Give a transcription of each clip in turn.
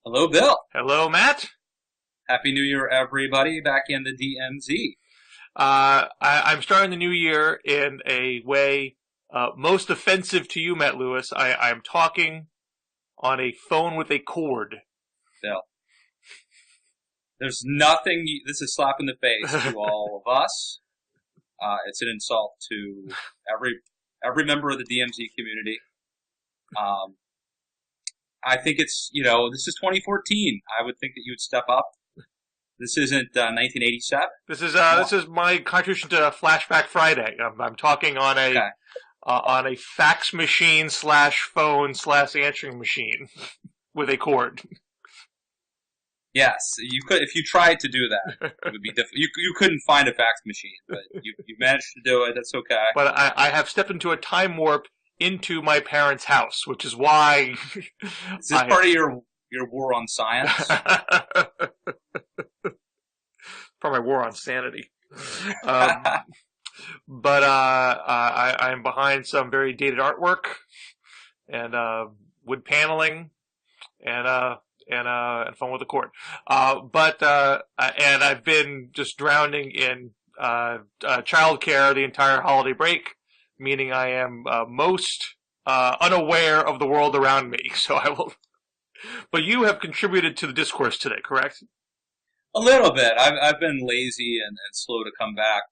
Hello, Bill. Hello, Matt. Happy New Year, everybody, back in the DMZ. I'm starting the new year in a way most offensive to you, Matt Lewis. I'm talking on a phone with a cord. Bill, there's nothing, this is slap in the face to all of us. It's an insult to every member of the DMZ community. Um, I think this is 2014. I would think that you would step up. This isn't 1987. This is my contribution to Flashback Friday. I'm talking Okay. on a fax machine slash phone slash answering machine with a cord. Yes, you could if you tried to do that. It would be difficult. You couldn't find a fax machine, but you managed to do it. That's okay. But I have stepped into a time warp into my parents' house, which is why Is this part of your war on science? for my war on sanity. Um, but I'm behind some very dated artwork and wood paneling and fun with the cord. And I've been just drowning in childcare the entire holiday break, meaning I am most unaware of the world around me. So I will. But you have contributed to the discourse today, correct? A little bit. I've been lazy and slow to come back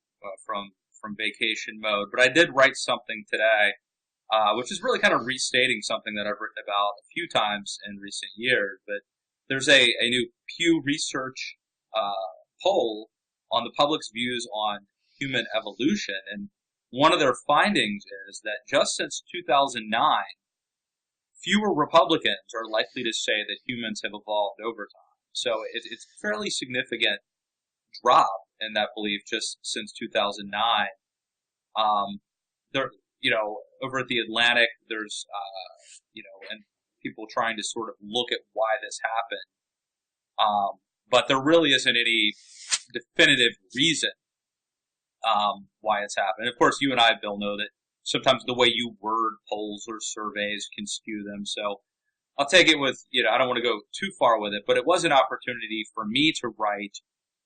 from vacation mode, but I did write something today, which is really kind of restating something that I've written about a few times in recent years. But there's a new Pew Research poll on the public's views on human evolution, and one of their findings is that just since 2009, fewer Republicans are likely to say that humans have evolved over time. So it's a fairly significant drop in that belief just since 2009. There, over at the Atlantic, there's, and people trying to sort of look at why this happened. But there really isn't any definitive reason why it's happened. Of course, you and I, Bill, know that sometimes the way you word polls or surveys can skew them. So I'll take it with, I don't want to go too far with it, but it was an opportunity for me to write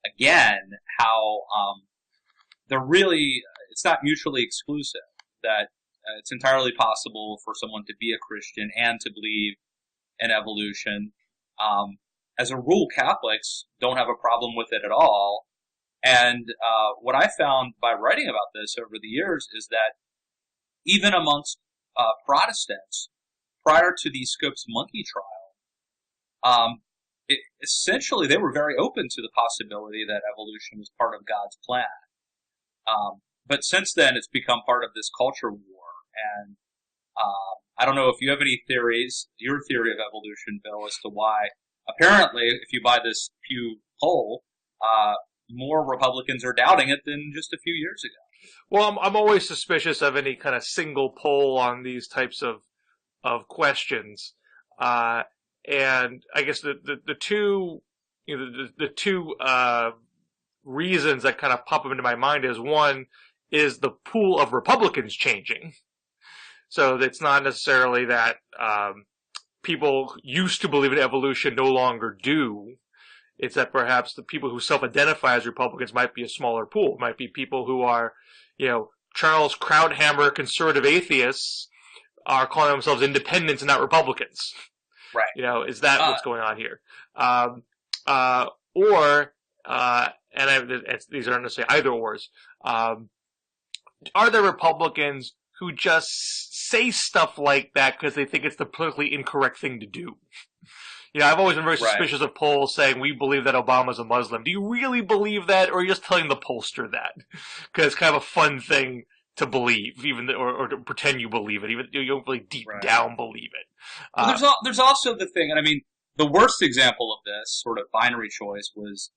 again how it's not mutually exclusive, that it's entirely possible for someone to be a Christian and to believe in evolution. As a rule, Catholics don't have a problem with it at all. And what I found by writing about this over the years is that even amongst Protestants, prior to the Scopes monkey trial, essentially they were very open to the possibility that evolution was part of God's plan. But since then, it's become part of this culture war. And I don't know if you have any theories, your theory of evolution, Bill, as to why, apparently, if you buy this Pew poll, more Republicans are doubting it than just a few years ago. Well, I'm always suspicious of any kind of single poll on these types of questions. And I guess the two, the two reasons that kind of pop up into my mind is one is the pool of Republicans changing. So it's not necessarily that people used to believe in evolution no longer do. It's that perhaps the people who self-identify as Republicans might be a smaller pool. It might be people who are, Charles Krauthammer conservative atheists are calling themselves independents and not Republicans. Right. Is that what's going on here? These aren't necessarily either ors. Are there Republicans who just say stuff like that because they think it's the politically incorrect thing to do? I've always been very suspicious of polls saying we believe that Obama's a Muslim. Do you really believe that, or are you just telling the pollster that? Because it's kind of a fun thing to believe, or to pretend you believe it, even though you don't really deep down believe it. Well, there's also the thing, and I mean, the worst example of this sort of binary choice was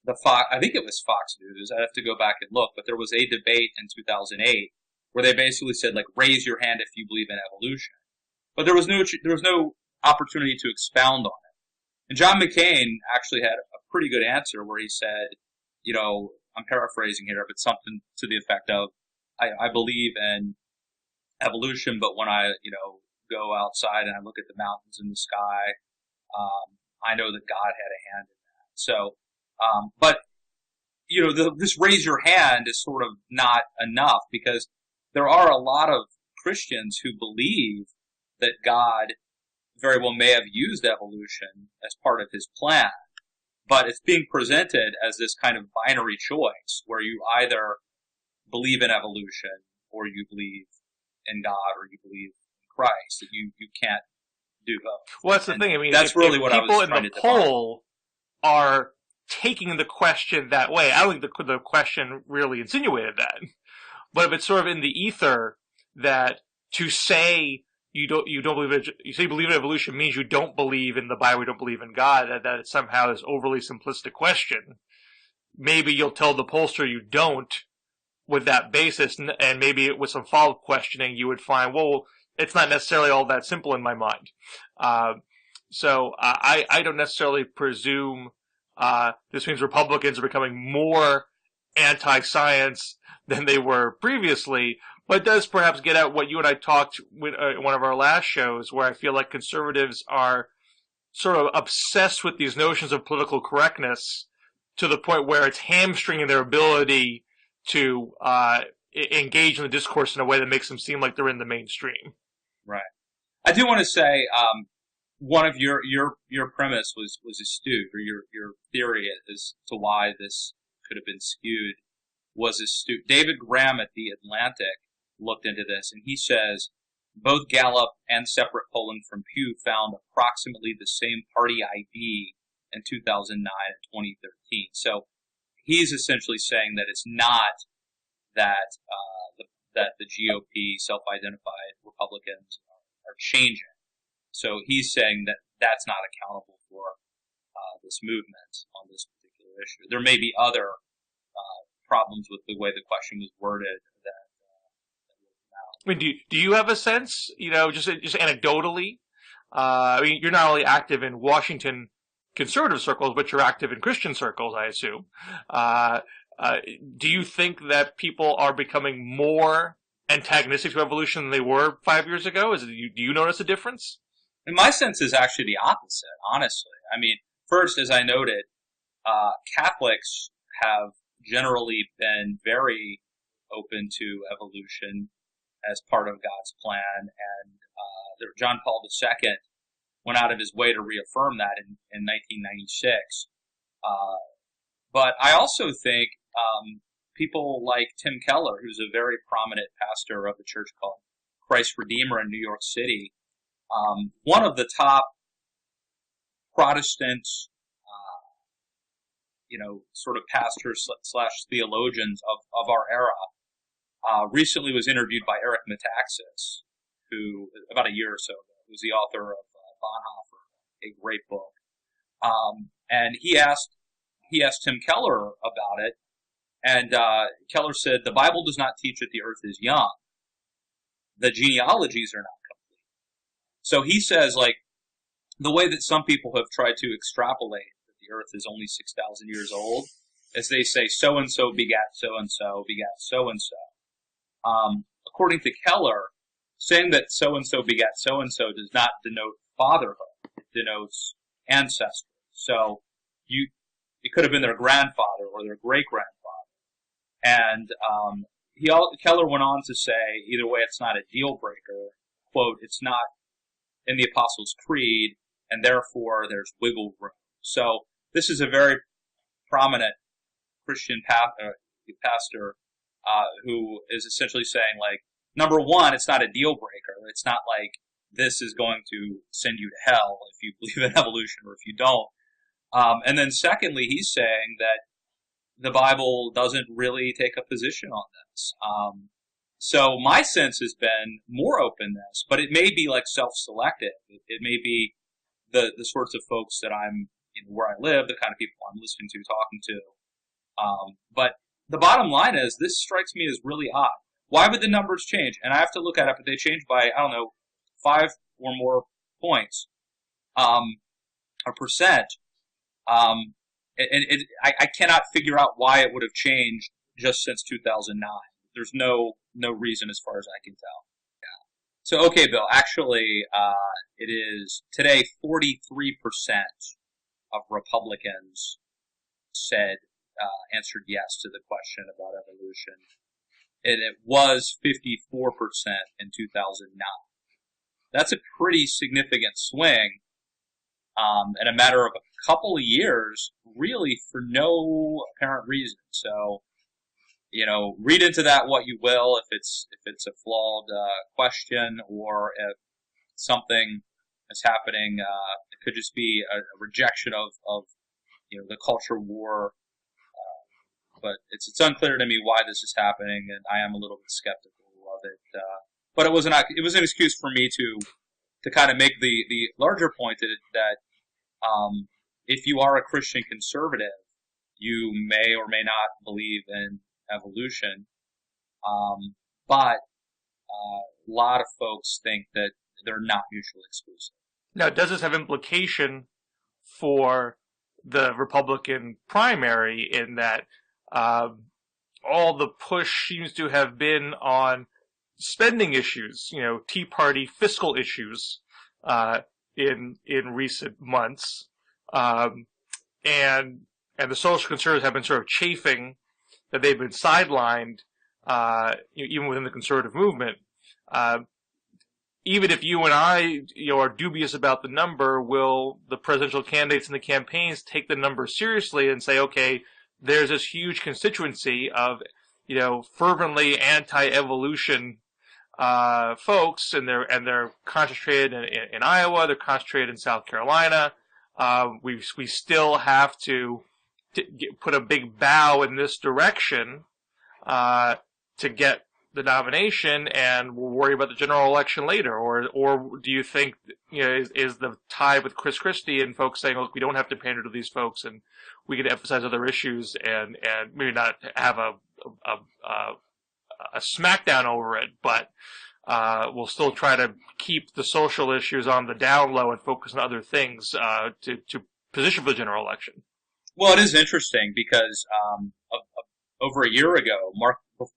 I think it was Fox News. I have to go back and look, but there was a debate in 2008 where they basically said, like, raise your hand if you believe in evolution. But there was no opportunity to expound on it. And John McCain actually had a pretty good answer where he said, I'm paraphrasing here, but something to the effect of, I believe in evolution, but when I, go outside and I look at the mountains and the sky, I know that God had a hand in that. So, but this raise your hand is sort of not enough, because there are a lot of Christians who believe that God very well may have used evolution as part of his plan, but it's being presented as this kind of binary choice where you either believe in evolution or you believe in God or you believe in Christ. That you can't do both. Well, that's the thing. I mean, that's really if what I was trying to people in the poll are taking the question that way, I don't think the question really insinuated that. But if it's sort of in the ether that to say you don't believe it, you say you believe in evolution means you don't believe in the Bible, you don't believe in God, that it's somehow this overly simplistic question. Maybe you'll tell the pollster you don't with that basis, and maybe with some follow-up questioning you would find, well, it's not necessarily all that simple in my mind. So I don't necessarily presume this means Republicans are becoming more anti-science than they were previously, but it does perhaps get at what you and I talked with in one of our last shows, where I feel like conservatives are sort of obsessed with these notions of political correctness to the point where it's hamstringing their ability to engage in the discourse in a way that makes them seem like they're in the mainstream. Right. I do want to say one of your premise was astute, or your theory as to why this could have been skewed was astute. David Graham at The Atlantic looked into this, and he says both Gallup and separate polling from Pew found approximately the same party ID in 2009 and 2013. So he's essentially saying that it's not that that the GOP self-identified Republicans are changing. So he's saying that that's not accountable for this movement on this particular issue. There may be other problems with the way the question was worded that I mean, do you have a sense, just anecdotally? I mean, you're not only active in Washington conservative circles, but you're active in Christian circles, I assume. Do you think that people are becoming more antagonistic to evolution than they were 5 years ago? Do you notice a difference? And my sense is actually the opposite, honestly. I mean, first, as I noted, Catholics have generally been very open to evolution as part of God's plan, and John Paul II went out of his way to reaffirm that in 1996. But I also think people like Tim Keller, who's a very prominent pastor of a church called Christ Redeemer in New York City, one of the top Protestant, sort of pastors / theologians of our era, recently was interviewed by Eric Metaxas, who about a year or so ago was the author of Bonhoeffer, a great book, and he asked Tim Keller about it, and Keller said the Bible does not teach that the earth is young. The genealogies are not complete. So he says, like, the way that some people have tried to extrapolate that the earth is only 6,000 years old is they say so-and-so begat so-and-so begat so-and-so. According to Keller, saying that so-and-so begat so-and-so does not denote fatherhood. It denotes ancestry. So it could have been their grandfather or their great-grandfather. And Keller went on to say, either way, it's not a deal breaker. Quote, it's not in the Apostles' Creed, and therefore there's wiggle room. So this is a very prominent Christian pastor who is essentially saying, like, number one, it's not a deal breaker. It's not like this is going to send you to hell if you believe in evolution or if you don't. And then secondly, he's saying that the Bible doesn't really take a position on this. So my sense has been more openness, but it may be like self-selective. It may be the sorts of folks that I'm, where I live, the kind of people I'm listening to, talking to. But the bottom line is, this strikes me as really odd. Why would the numbers change? And I have to look at it, but they change by, 5 or more points, or percent. I cannot figure out why it would have changed just since 2009. There's no reason as far as I can tell. Yeah. So, okay, Bill, actually, it is today 43% of Republicans answered yes to the question about evolution. And it was 54% in 2009. That's a pretty significant swing in a matter of a couple of years, really for no apparent reason. So, read into that what you will, if it's a flawed question, or if something is happening. It could just be a rejection of the culture war. But it's unclear to me why this is happening, and I am a little bit skeptical of it. But it was an excuse for me to kind of make the larger point that if you are a Christian conservative, you may or may not believe in evolution. But a lot of folks think that they're not mutually exclusive. Now, does this have implication for the Republican primary in that all the push seems to have been on spending issues, Tea Party fiscal issues, in recent months, and the social conservatives have been sort of chafing that they've been sidelined, even within the conservative movement. Even if you and I, are dubious about the number, will the presidential candidates and the campaigns take the number seriously and say, okay, there's this huge constituency of, fervently anti-evolution folks, and they're concentrated in Iowa, they're concentrated in South Carolina. We still have to put a big bow in this direction to get the nomination, and we'll worry about the general election later. Or do you think, is the tie with Chris Christie and folks saying, look, we don't have to pander to these folks, and we can emphasize other issues, and maybe not have a smackdown over it, but we'll still try to keep the social issues on the down low and focus on other things to position for the general election? Well, it is interesting because over a year ago,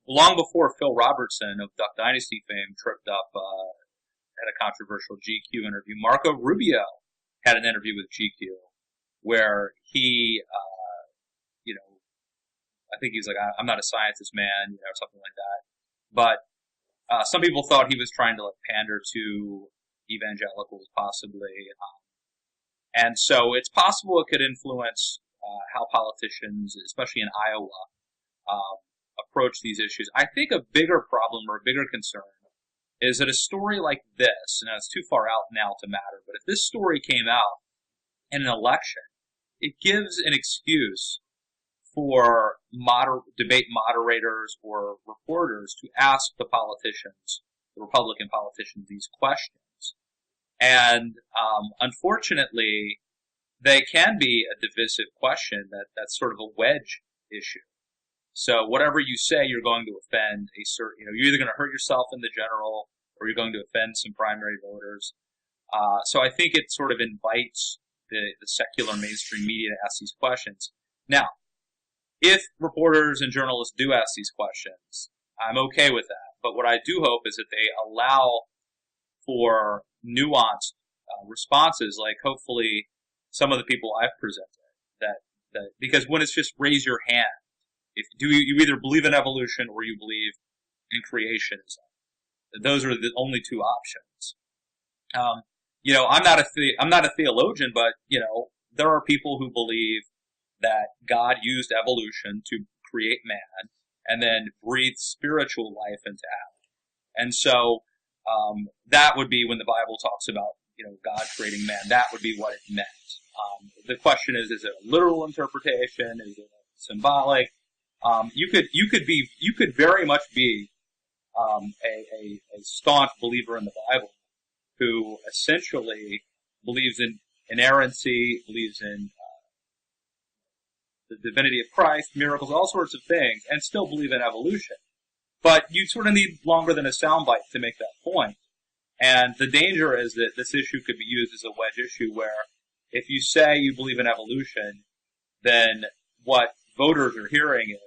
long before Phil Robertson of Duck Dynasty fame tripped up at a controversial GQ interview, Marco Rubio had an interview with GQ where he, I think he's like, I'm not a scientist, man, something like that. But some people thought he was trying to pander to evangelicals, possibly. And so it's possible it could influence how politicians, especially in Iowa, approach these issues. I think a bigger problem or a bigger concern is that a story like this, and it's too far out now to matter, but if this story came out in an election, it gives an excuse for debate moderators or reporters to ask the Republican politicians, these questions. And unfortunately, they can be a divisive question that's sort of a wedge issue. So whatever you say, you're going to offend a certain, you're either going to hurt yourself in the general, or you're going to offend some primary voters. So I think it sort of invites the secular mainstream media to ask these questions. Now, if reporters and journalists do ask these questions, I'm okay with that. But what I do hope is that they allow for nuanced responses, like hopefully some of the people I've presented. That because when it's just raise your hand, you either believe in evolution or you believe in creationism. Those are the only two options. I'm not a theologian, but there are people who believe that God used evolution to create man and then breathe spiritual life into Adam. And so that would be when the Bible talks about God creating man. That would be what it meant. The question is it a literal interpretation? Is it symbolic? You could very much be a staunch believer in the Bible who essentially believes in inerrancy, believes in the divinity of Christ, miracles, all sorts of things, and still believe in evolution. But you sort of need longer than a soundbite to make that point. And the danger is that this issue could be used as a wedge issue where if you say you believe in evolution, then what voters are hearing is,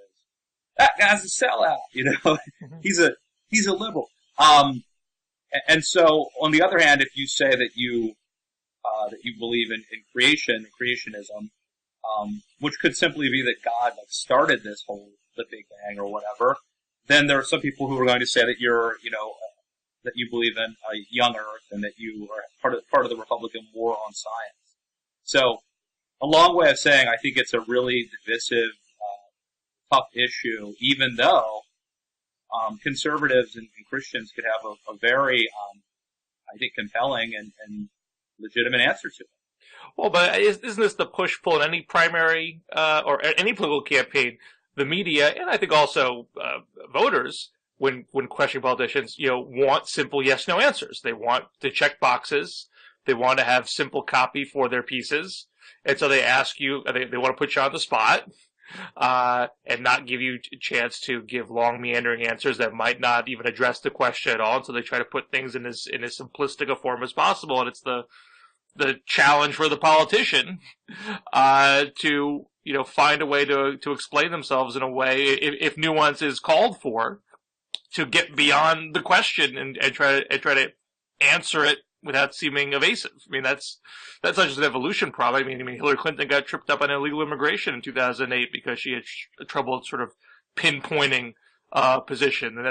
that guy's a sellout, he's a liberal. And so, on the other hand, if you say that you that you believe in creationism, which could simply be that God like started the Big Bang or whatever, then there are some people who are going to say that you're, that you believe in a young Earth and that you are part of the Republican war on science. So, a long way of saying I think it's a really divisive, tough issue, even though conservatives and Christians could have a very, I think, compelling and legitimate answer to it. Well, but isn't this the push-pull in any primary or any political campaign? The media, and I think also voters, when questioning politicians, want simple yes/no answers. They want to check boxes. They want to have simple copy for their pieces. And so they ask you, they want to put you on the spot, and not give you a chance to give long meandering answers that might not even address the question at all. And so they try to put things in as simplistic a form as possible. And it's the challenge for the politician, to, find a way to explain themselves in a way, if nuance is called for, to get beyond the question and try to answer it without seeming evasive. I mean, that's not just an evolution problem. I mean, Hillary Clinton got tripped up on illegal immigration in 2008 because she had trouble sort of pinpointing position, and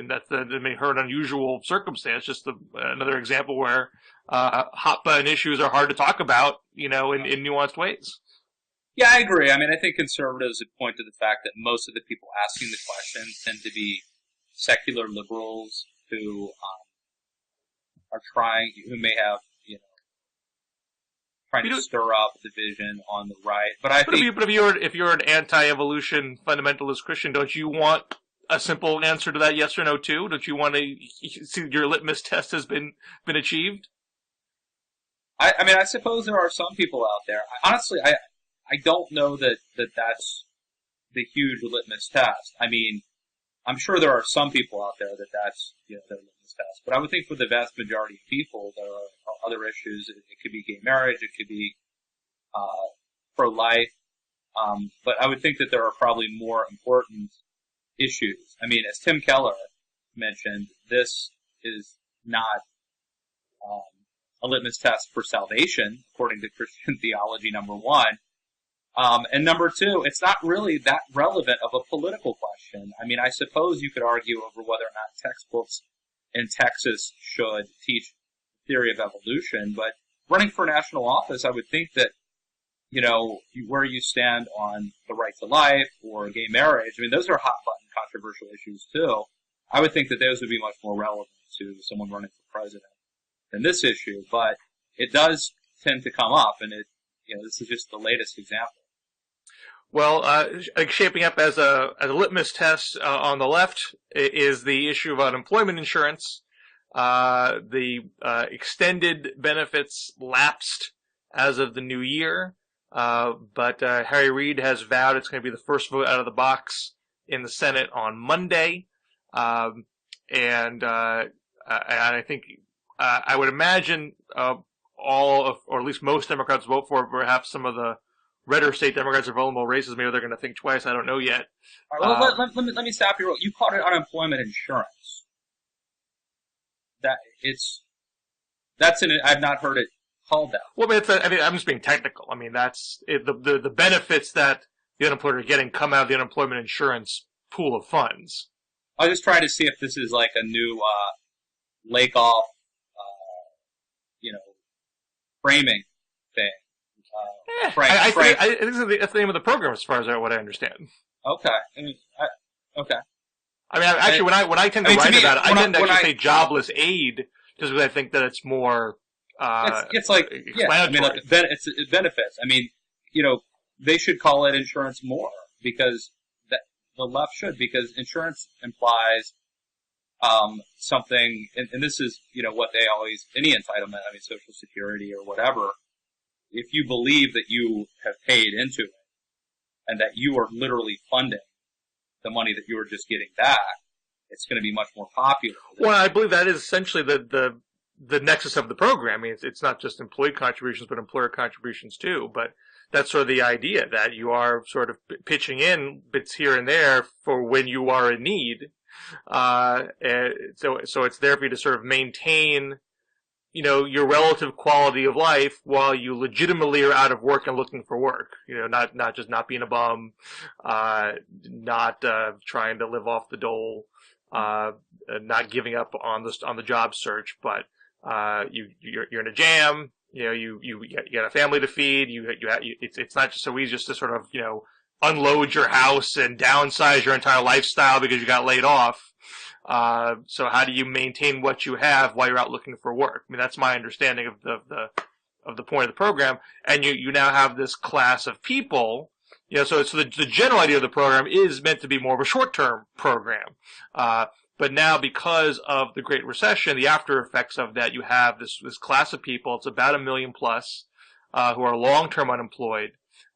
that made her an unusual circumstance. Just another example where hot button issues are hard to talk about, in nuanced ways. Yeah, I agree. I mean, I think conservatives would point to the fact that most of the people asking the question tend to be secular liberals who who may have, trying to stir up division on the right. But if you're an anti-evolution fundamentalist Christian, don't you want a simple answer to that, yes or no, too? Don't you want to see your litmus test has been achieved? I mean, I suppose there are some people out there. Honestly, I don't know that that's the huge litmus test. I mean, I'm sure there are some people out there that's their litmus test. But I would think for the vast majority of people, there are other issues. It could be gay marriage. It could be pro-life. But I would think that there are probably more important issues. I mean, as Tim Keller mentioned, this is not a litmus test for salvation, according to Christian theology, number one. And number two, it's not really that relevant of a political question. I mean, I suppose you could argue over whether or not textbooks in Texas should teach theory of evolution, but running for national office, I would think that, where you stand on the right to life or gay marriage, I mean, those are hot-button controversial issues, too. I would think that those would be much more relevant to someone running for president than this issue, but it does tend to come up, and this is just the latest example. Well, shaping up as a litmus test on the left is the issue of unemployment insurance. The extended benefits lapsed as of the new year, but Harry Reid has vowed it's going to be the first vote out of the box in the Senate on Monday, and I think I would imagine all of, or at least most Democrats vote for it. Perhaps some of the redder state Democrats are vulnerable races. Maybe they're going to think twice. I don't know yet. All right, well, let me stop you. You called it unemployment insurance. I've not heard it called that. Well, I'm just being technical. I mean, that's the benefits that the unemployed are getting come out of the unemployment insurance pool of funds. I was just trying to see if this is like a new lake off, framing thing. I think that's the name of the program, as far as what I understand. Okay. Okay. I mean, actually, when I tend to write about it, I tend to actually say jobless aid, just because I think that it's more. It's like it's benefits. I mean, they should call it insurance more because the left should, because insurance implies something, and this is what they always, any entitlement. I mean, Social Security or whatever. If you believe that you have paid into it and that you are literally funding the money that you are just getting back, it's going to be much more popular. Well, I believe that is essentially the nexus of the program. I mean, it's not just employee contributions, but employer contributions too. But that's sort of the idea, that you are sort of pitching in bits here and there for when you are in need. So it's there for you to sort of maintain your relative quality of life while you legitimately are out of work and looking for work. Not just not being a bum, not trying to live off the dole, not giving up on the job search, but you're in a jam. You got a family to feed. It's not just so easy just to sort of unload your house and downsize your entire lifestyle because you got laid off. So how do you maintain what you have while you're out looking for work? I mean, that's my understanding of the point of the program. And you now have this class of people, so the general idea of the program is meant to be more of a short-term program. But now because of the Great Recession, the after effects of that, you have this class of people, it's about 1 million plus, who are long-term unemployed,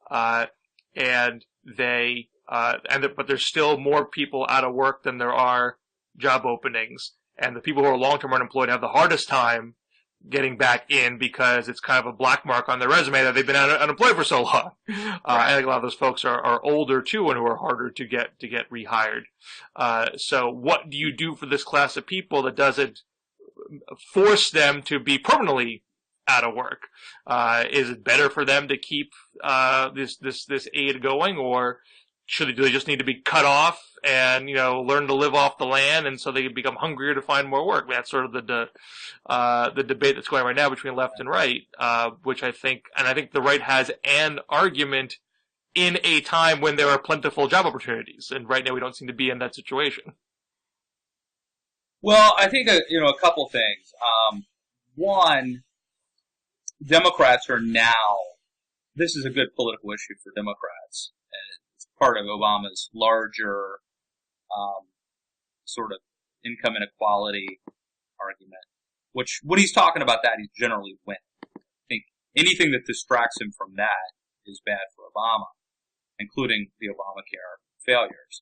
and but there's still more people out of work than there are job openings, and the people who are long-term unemployed have the hardest time getting back in because it's kind of a black mark on their resume that they've been unemployed for so long. I think a lot of those folks are older too and who are harder to get rehired. So what do you do for this class of people that doesn't force them to be permanently out of work? Is it better for them to keep this aid going, or do they just need to be cut off and learn to live off the land, and so they become hungrier to find more work? I mean, that's sort of the debate that's going on right now between left and right, which I think the right has an argument in a time when there are plentiful job opportunities, and right now we don't seem to be in that situation. Well, I think a couple things. One, Democrats are now. This is a good political issue for Democrats. It's part of Obama's larger sort of income inequality argument. Which, when he's talking about that, he's generally winning. I think anything that distracts him from that is bad for Obama, including the Obamacare failures.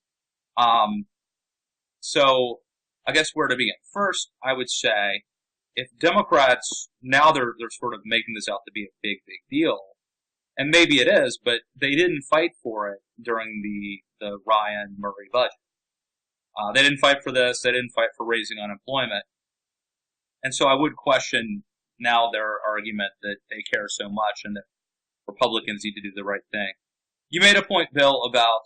So, I guess where to begin? First, I would say, if Democrats, now they're sort of making this out to be a big, big deal, and maybe it is, but they didn't fight for it during the Ryan Murray budget. They didn't fight for this, they didn't fight for raising unemployment. And so I would question now their argument that they care so much and that Republicans need to do the right thing. You made a point, Bill, about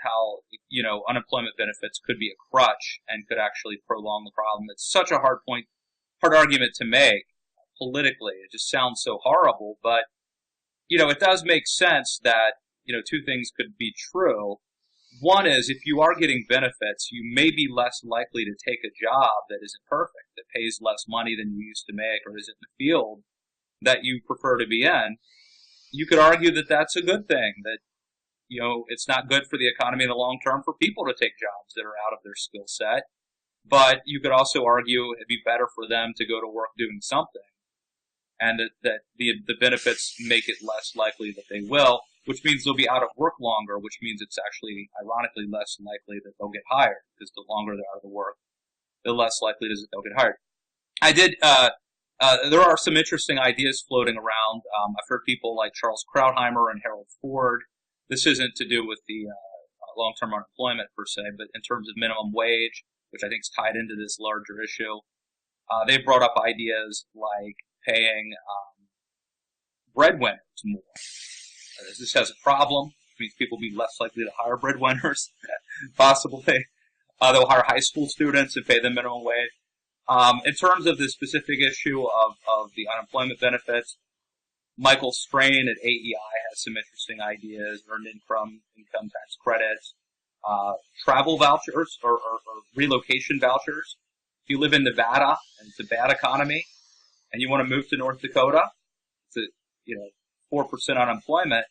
how unemployment benefits could be a crutch and could actually prolong the problem. It's such a hard argument to make politically. It just sounds so horrible, but it does make sense that two things could be true. One is, if you are getting benefits, you may be less likely to take a job that isn't perfect, that pays less money than you used to make, or isn't in the field that you prefer to be in. You could argue that that's a good thing, that it's not good for the economy in the long term for people to take jobs that are out of their skill set. But you could also argue it'd be better for them to go to work doing something, and that the benefits make it less likely that they will, which means they'll be out of work longer, which means it's actually, ironically, less likely that they'll get hired, because the longer they're out of the work, the less likely it is that they'll get hired. There are some interesting ideas floating around. I've heard people like Charles Krauthammer and Harold Ford. This isn't to do with the long-term unemployment per se, but in terms of minimum wage, which I think is tied into this larger issue. They brought up ideas like paying breadwinners more. This has a problem. It means people will be less likely to hire breadwinners. Possibly. They'll hire high school students and pay them minimum wage. In terms of the specific issue of the unemployment benefits, Michael Strain at AEI has some interesting ideas, earned income tax credits, travel vouchers or relocation vouchers. If you live in Nevada and it's a bad economy and you want to move to North Dakota, it's 4% unemployment,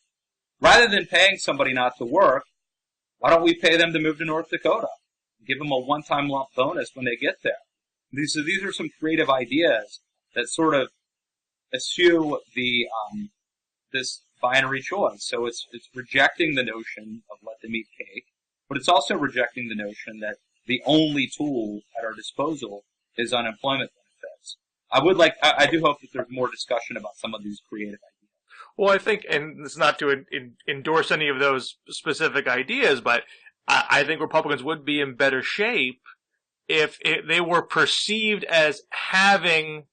rather than paying somebody not to work, why don't we pay them to move to North Dakota? Give them a one-time lump bonus when they get there. These are some creative ideas that sort of eschew this binary choice. So it's rejecting the notion of let them eat cake, but it's also rejecting the notion that the only tool at our disposal is unemployment benefits. I do hope that there's more discussion about some of these creative ideas. Well, I think, and it's not to endorse any of those specific ideas, but I think Republicans would be in better shape they were perceived as having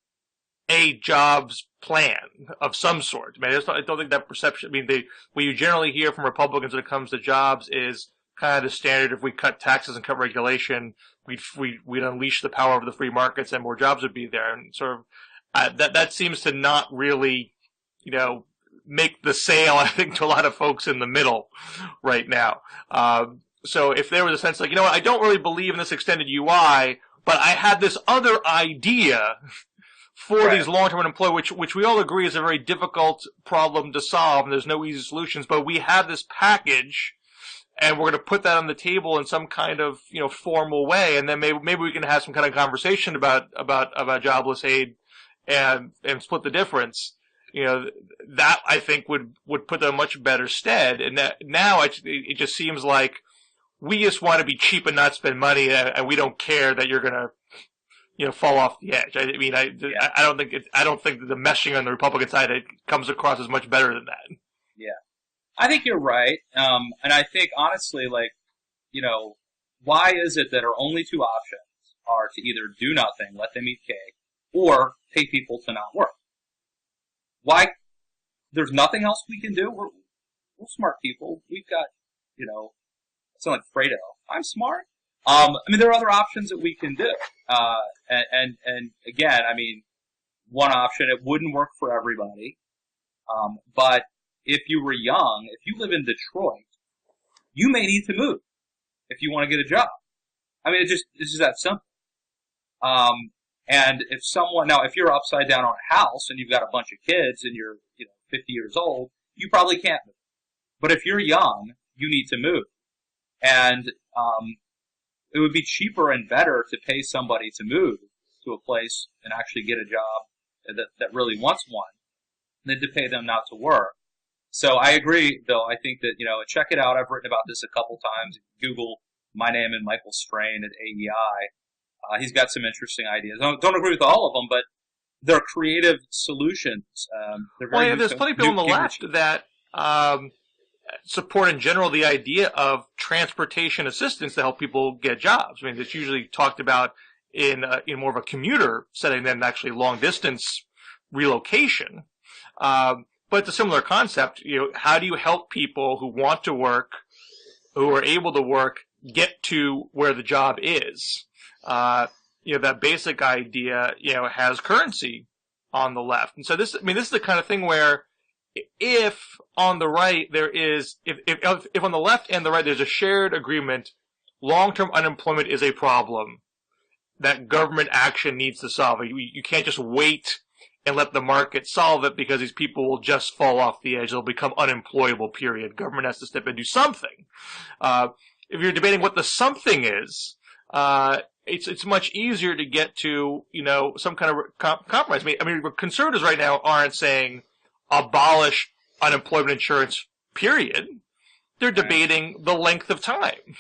a jobs plan of some sort. I mean, I don't think that perception. I mean, what you generally hear from Republicans when it comes to jobs is kind of the standard: if we cut taxes and cut regulation, we'd unleash the power of the free markets and more jobs would be there. And sort of that seems to not really, make the sale, I think, to a lot of folks in the middle right now. So if there was a sense like, what, I don't really believe in this extended UI, but I had this other idea for these long-term unemployed, which we all agree is a very difficult problem to solve, and there's no easy solutions, but we have this package, and we're going to put that on the table in some kind of, formal way, and then maybe we can have some kind of conversation about jobless aid and split the difference. That I think would put them in a much better stead. And that now it just seems like we just want to be cheap and not spend money, and we don't care that you're going to, fall off the edge. I mean, I don't think that the messaging on the Republican side comes across as much better than that. Yeah, I think you're right. And I think honestly, why is it that our only two options are to either do nothing, let them eat cake, or pay people to not work? Why? There's nothing else we can do. We're smart people. We've got, I sound like Fredo. I'm smart. There are other options that we can do. And again, one option, it wouldn't work for everybody. But if you were young, if you live in Detroit, you may need to move if you want to get a job. It's just that simple. And if you're upside down on a house and you've got a bunch of kids and you're, 50 years old, you probably can't move. But if you're young, you need to move. And, it would be cheaper and better to pay somebody to move to a place and actually get a job that really wants one than to pay them not to work. So I agree, Bill. I think that, check it out. I've written about this a couple times. Google my name and Michael Strain at AEI. He's got some interesting ideas. I don't agree with all of them, but they're creative solutions. There's plenty of people on the left that support in general the idea of transportation assistance to help people get jobs. It's usually talked about in more of a commuter setting than actually long distance relocation. But it's a similar concept. How do you help people who want to work, who are able to work, get to where the job is? That basic idea, has currency on the left. And so this is the kind of thing where if on the right there is, if on the left and the right there's a shared agreement, long-term unemployment is a problem that government action needs to solve. You can't just wait and let the market solve it because these people will just fall off the edge. They'll become unemployable, period. Government has to step in and do something. If you're debating what the something is, it's much easier to get to, some kind of compromise. Conservatives right now aren't saying abolish unemployment insurance, period. They're debating the length of time.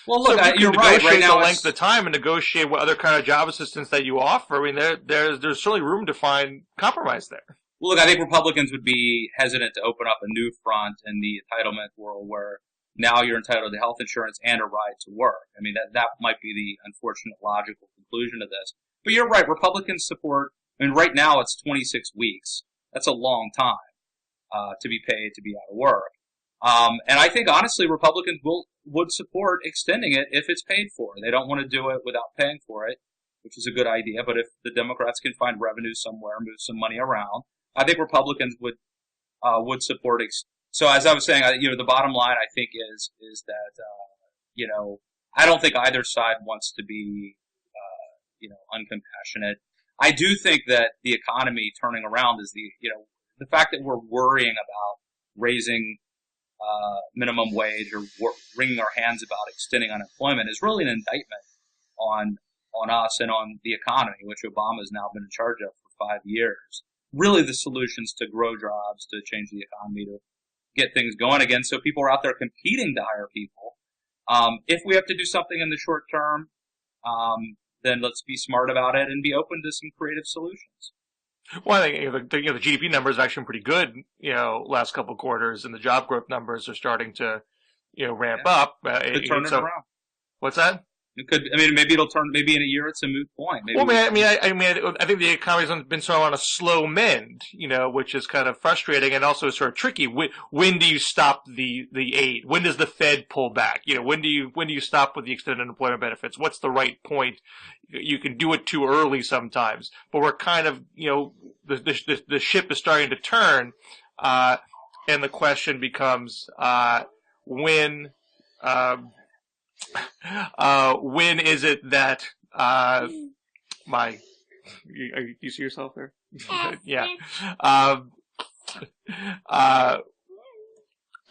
Well, look, so you're right. Right now, the length of time and negotiate what other kind of job assistance that you offer. There's certainly room to find compromise there. Well, look, I think Republicans would be hesitant to open up a new front in the entitlement world where now you're entitled to health insurance and a ride to work. That might be the unfortunate logical conclusion of this. But you're right. Republicans support, right now it's 26 weeks. That's a long time to be paid to be out of work. And I think, honestly, Republicans would support extending it if it's paid for. They don't want to do it without paying for it, which is a good idea. But if the Democrats can find revenue somewhere, move some money around, I think Republicans would support. So as I was saying, the bottom line I think is that I don't think either side wants to be uncompassionate. I do think that the economy turning around is the fact that we're worrying about raising minimum wage or wringing our hands about extending unemployment is really an indictment on us and on the economy, which Obama has now been in charge of for 5 years. Really the solutions to grow jobs, to change the economy, to get things going again so people are out there competing to hire people. If we have to do something in the short term, then let's be smart about it and be open to some creative solutions. Well, I think the GDP numbers have actually been pretty good, last couple of quarters, and the job growth numbers are starting to, ramp up. Turn it around. What's that? It could. I mean, maybe it'll turn. Maybe in a year, it's a moot point. Maybe Well, I think the economy's been sort of on a slow mend, which is kind of frustrating and also sort of tricky. When do you stop the aid? When does the Fed pull back? When do you stop with the extended unemployment benefits? What's the right point? You can do it too early sometimes, but we're kind of, the ship is starting to turn, and the question becomes, when is it that you see yourself there? Yeah.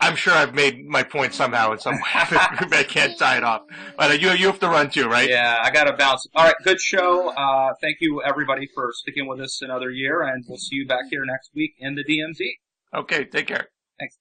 I'm sure I've made my point somehow in some way. I can't tie it off. But you have to run too, right? Yeah, I got to bounce. All right, good show. Thank you, everybody, for sticking with us another year, and we'll see you back here next week in the DMZ. Okay, take care. Thanks.